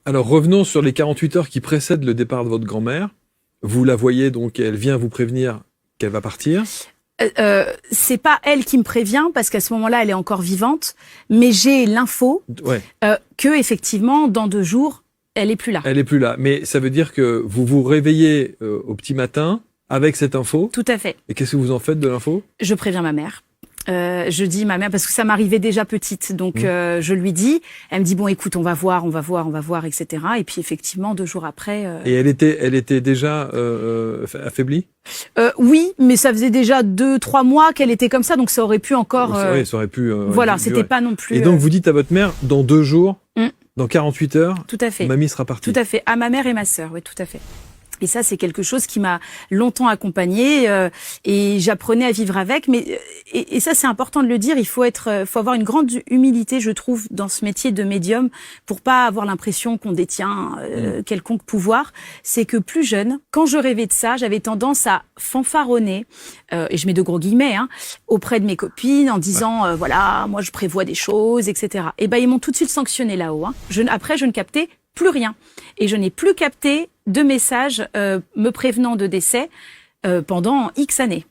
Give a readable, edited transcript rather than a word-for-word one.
Alors revenons sur les 48 heures qui précèdent le départ de votre grand-mère. Vous la voyez donc, elle vient vous prévenir qu'elle va partir. C'est pas elle qui me prévient parce qu'à ce moment-là, elle est encore vivante, mais j'ai l'info Ouais, que effectivement, dans 2 jours, elle est plus là. elle est plus là. Mais ça veut dire que vous vous réveillez au petit matin avec cette info. Tout à fait. Et qu'est-ce que vous en faites de l'info? Je préviens ma mère. Je dis ma mère parce que ça m'arrivait déjà petite, donc je lui dis. Elle me dit bon, écoute, on va voir, etc. Et puis effectivement, 2 jours après. Et elle était déjà affaiblie? Oui, mais ça faisait déjà 2-3 mois qu'elle était comme ça, donc ça aurait pu encore. Oui, ça aurait pu. Voilà, durer. c'était pas non plus. Et donc vous dites à votre mère, dans 2 jours, Mm. dans 48 heures, Tout à fait. mamie sera partie. Tout à fait. À ma mère et ma sœur, oui, tout à fait. Et ça, c'est quelque chose qui m'a longtemps accompagnée et j'apprenais à vivre avec. Mais et ça, c'est important de le dire. Il faut avoir une grande humilité, je trouve, dans ce métier de médium, pour pas avoir l'impression qu'on détient quelconque pouvoir. C'est que plus jeune, quand je rêvais de ça, j'avais tendance à fanfaronner, et je mets de gros guillemets, auprès de mes copines en disant voilà, moi je prévois des choses, etc. Et ben ils m'ont tout de suite sanctionné là-haut. Après, je ne captais plus rien. Et je n'ai plus capté de messages me prévenant de décès pendant X années.